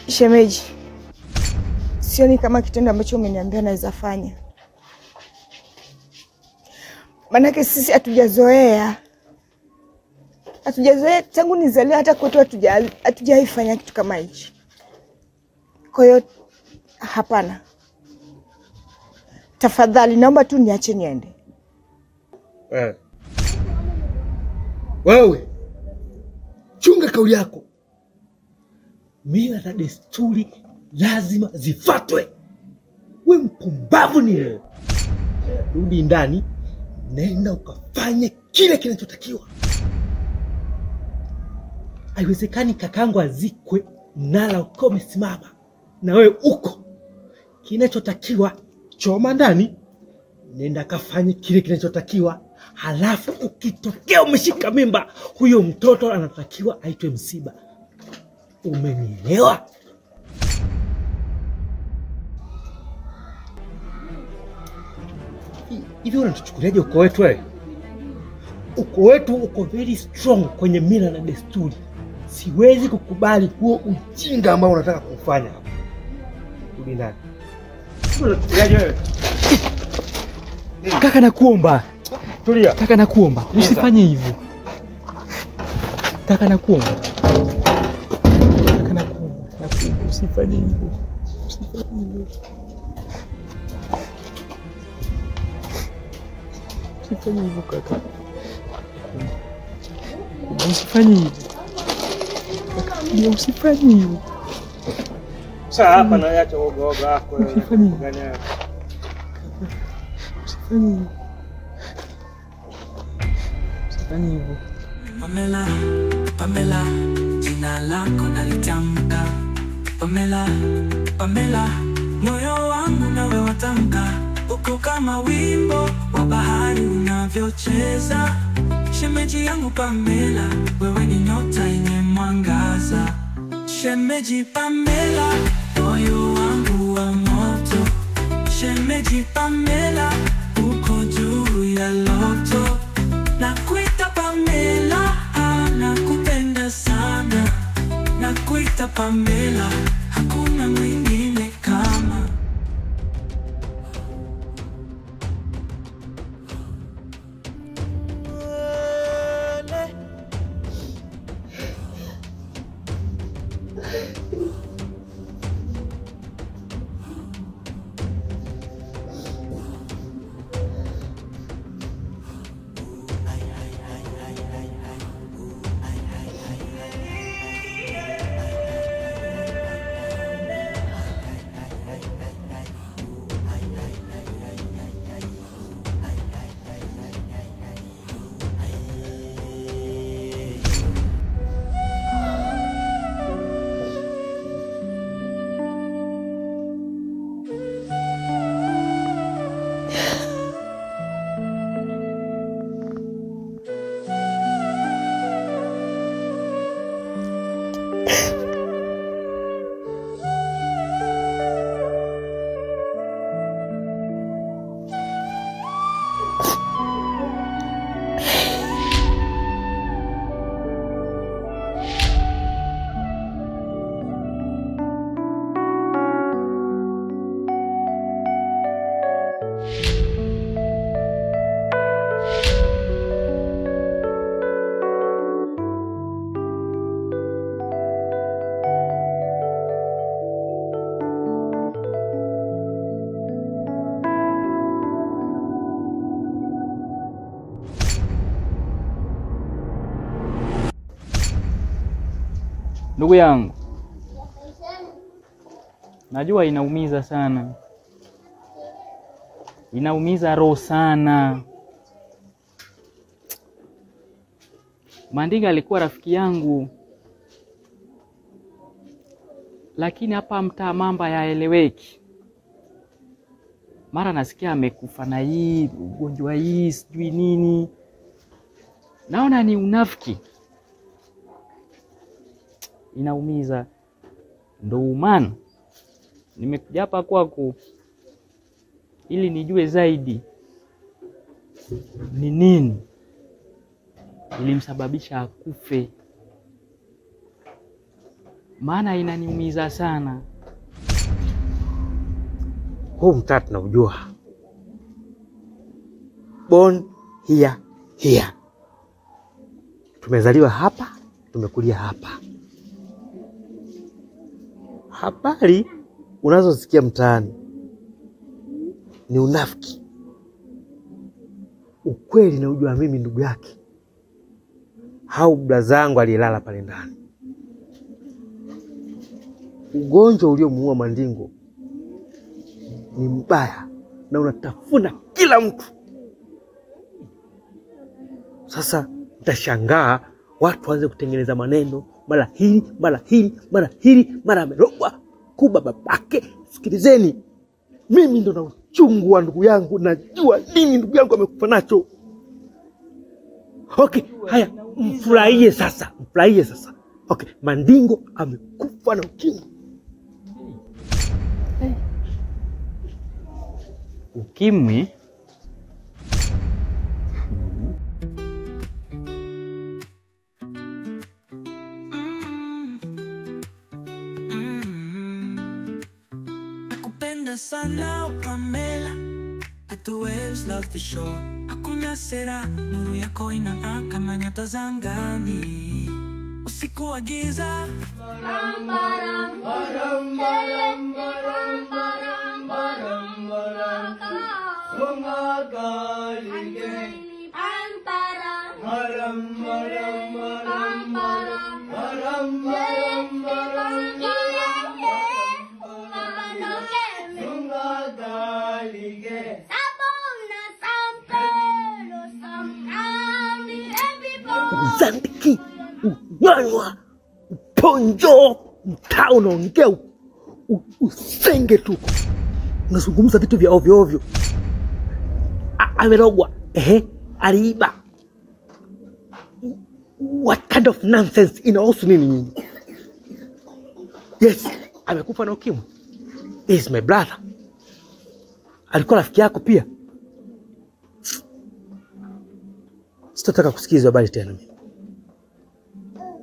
Shemeji, sioni kama kitendo ambacho umeniambia naweza fanya. Manake sisi hatujazoea tangu nizaliwa hata kwetu hatujaifanya kitu kama hichi. Kwa hiyo hapana. Tafadhali naomba tu niache niende. Wewe chunga kauli yako. Mila na desturi lazima zifuatwe. Wewe mpumbavu ni wewe. Rudi ndani, nenda ukafanye kile kinachotakiwa. Haiwezekani kakangu azikwe nala uko umesimama na wewe uko. Kinachotakiwa choma ndani, nenda kafanye kile kinachotakiwa. Halafu ukitokea umeshika mimba, huyo mtoto anatakiwa aitwe msiba. Umenielewa? Hivi unatuchukuliaje uko wetu wewe? Uko wetu uko very strong kwenye mila na desturi. Siwezi kukubali huo ujinga ambao unataka kufanya hapa. Rudi ndani. Unatuchukuliaje wewe? Kaka nakuomba. Tulia. Kaka nakuomba. Usifanye hivyo. Kaka nakuomba. Kaka nakuomba. Usifanye hivyo. Usifanye hivyo. Usifanye hivyo kaka. Usifanye hivyo. Kaka, usifanye hivyo. Sasa hapa na acha oga wako wewe. Usifanye hivyo. Usifanye hivyo. Usifanye hivyo. Pamela, Pamela, jina lako nalitamka. Pamela, Pamela, moyo wangu nawe watamka. Uko kama wimbo wa bahari unavyocheza. Shemeji yangu Pamela, wewe ni nyota yenye mwangaza. Shemeji Pamela, moyo wangu wa moto. Shemeji Pamela, uko juu ya loto. Nakuita Pamela, nakupenda sana. Nakuita Pamela, hakuna mwingine kama. Ndugu yangu, najua inaumiza sana. Inaumiza roho sana. Mandinga alikuwa rafiki yangu. Lakini hapa mtaa mambo hayaeleweki. Mara nasikia amekufa na hii, ugonjwa hii, sijui nini. Naona ni unafiki. Inaumiza. Ndio maana nimekuja hapa kwako ili nijue zaidi ni nini ilimsababisha akufe. Maana inaniumiza sana. Huu mtaa tunaujua. Born here. Tumezaliwa hapa, tumekulia hapa. Habari unazosikia mtaani ni unafiki. Ukweli na ujua mimi ndugu yake. Hau brazangu aliyelala pale ndani. Ugonjwa uliomuua Mandingo ni mbaya na unatafuna kila mtu. Sasa utashangaa watu waanze kutengeneza maneno, mara hili, mara amerogwa kuba babake. Sikilizeni, mimi ndo na uchungu wa ndugu yangu, najua nini ndugu yangu amekufa nacho. Okay, haya, mfurahie sasa. Okay, Mandingo amekufa na ukimwi. Ukimwi? Nakupenda sana Pamela, at the waves love the shore. Hakuna sera, nuru yako inang'aa kama nyota za angani. Usiku wa giza, Zandiki, unyanywa, uponjo, mtaa unaongea, usenge tu. Unazungumza vitu vya ovyo ovyo. Amerogwa, aliiba. What kind of nonsense inahusu nini nyinyi? Yes, amekufa na ukimwi. He is my brother. Alikuwa rafiki yako pia. Sitataka kusikiza habari tena mimi.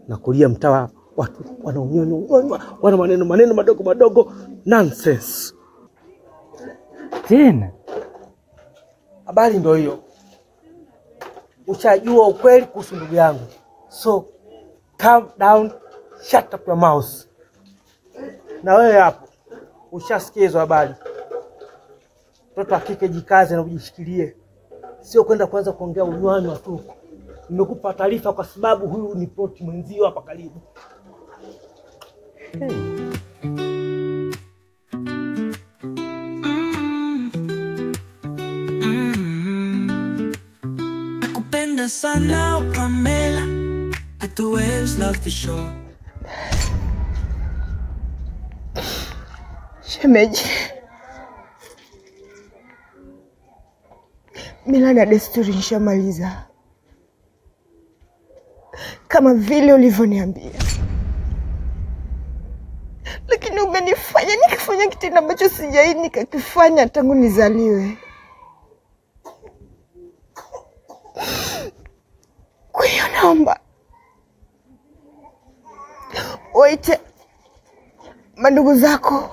Nakulia mtaa watu wana maneno madogo nonsense. Tena Habari ndio hiyo. Ushajua ukweli kuhusu ndugu yangu. So calm down, shut up your mouth. Na wewe hapo ushasikia hizo habari. Mtoto akike jikaze na ujishikilie. Sio kwenda kwanza kuongea unywani wa tuko. Nimekupa taarifa kwa sababu huyu ni ploti mwenzio hapa karibu. nakupenda sana Pamela, at the waves love the shore. Shemeji, mila na desturi nishamaliza kama vile ulivyoniambia, lakini umenifanya nikafanya kitendo ambacho sijawahi nikakifanya tangu nizaliwe. Kwa hiyo naomba waite mandugu zako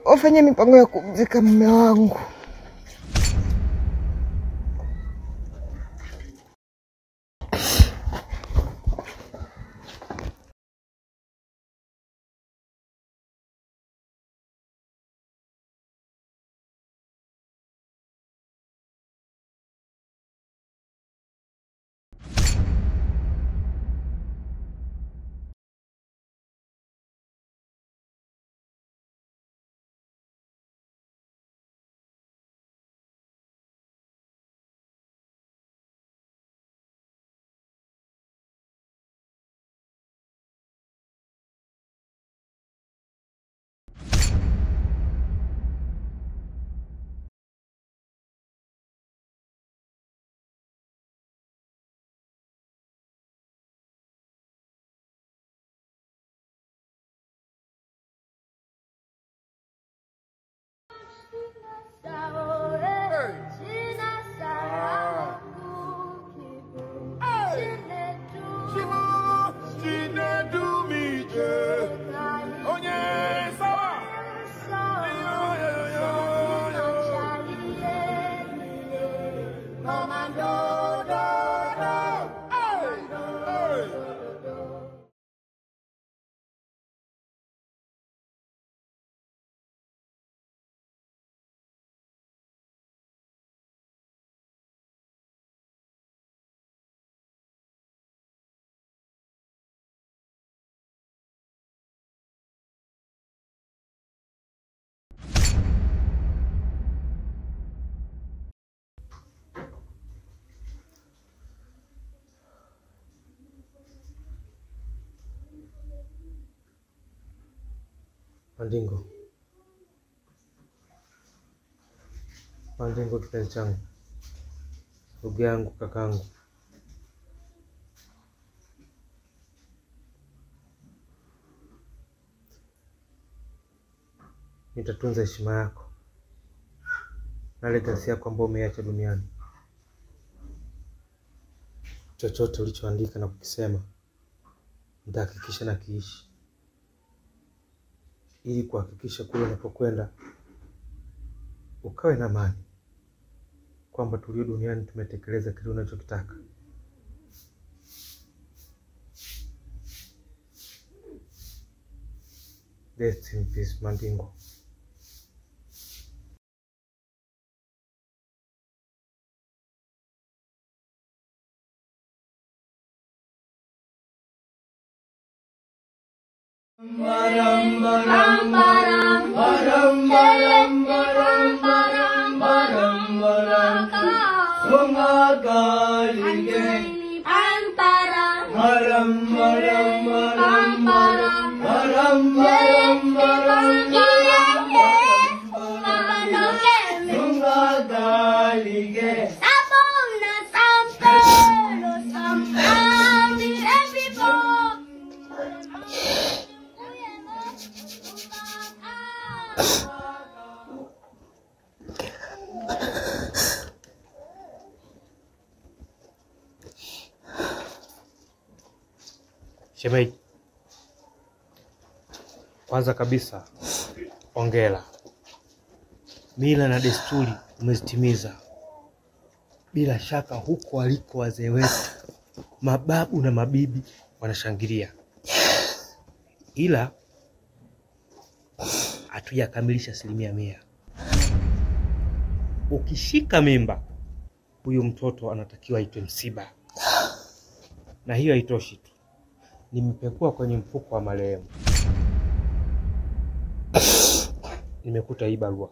wafanye mipango ya kumzika mume wangu. Mandingo. Mandingo kipenzi changu. Ndugu yangu, kakangu. Nitatunza heshima yako na legacy yako ambayo umeacha duniani. Chochote ulichoandika na kukisema nitahakikisha na kiishi, ili kuhakikisha kule unapokwenda ukawe na amani kwamba tulio duniani tumetekeleza kile unachokitaka. Rest in peace, Mandingo. Shemeji, kwanza kabisa hongera. Mila na desturi umezitimiza. Bila shaka huko waliko wazee wetu, mababu na mabibi wanashangilia. Ila hatujakamilisha 100%. Ukishika mimba, huyu mtoto anatakiwa aitwe msiba. Na hiyo haitoshi tu. Nimepekua kwenye mfuko wa marehemu. Nimekuta hii barua.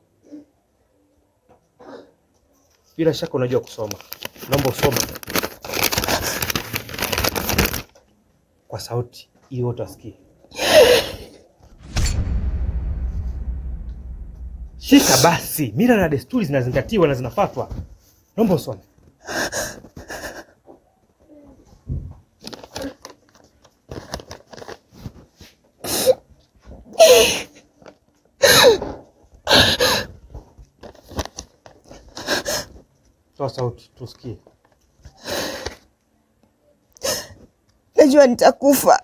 Bila shaka unajua kusoma. Naomba usome kwa sauti ili wote wasikie. Shika basi, mila na desturi zinazingatiwa na zinafuatwa. Naomba usome. Toa sauti tusikie. Najua nitakufa.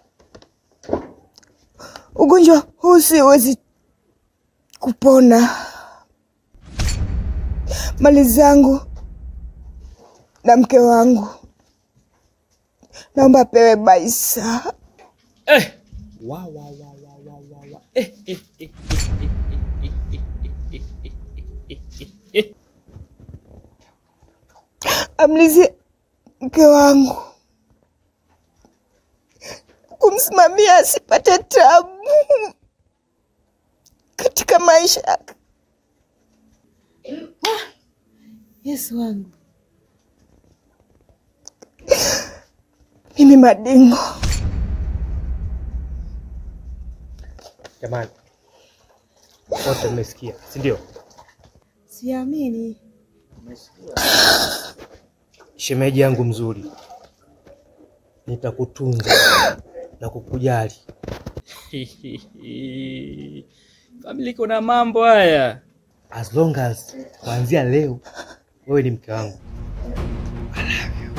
Ugonjwa huu siwezi kupona. Mali zangu na mke wangu naomba pewe Baisa. Amlizie mke wangu, kumsimamia asipate tabu katika maisha yake. Yesu wangu. Mimi Mandingo. Jamani, wote mmesikia, si ndio? Siamini. Shemeji yangu mzuri, nitakutunza na kukujali. Family kuna mambo haya. As long as kuanzia leo wewe ni mke wangu. I love you.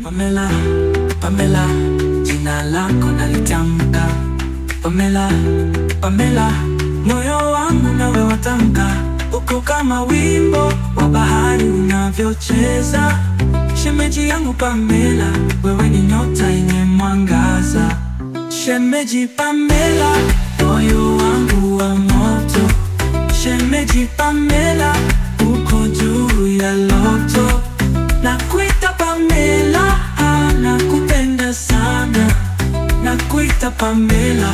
Pamela, Pamela, jina lako nalitamka. Pamela, Pamela, moyo wangu nawe watamka. Uko kama wimbo wa bahari unavyocheza. Shemeji yangu Pamela, wewe ni nyota yenye mwangaza. Shemeji Pamela, moyo wangu wa moto. Shemeji Pamela, uko juu ya loto. Nakuita Pamela, nakupenda sana. Nakuita Pamela,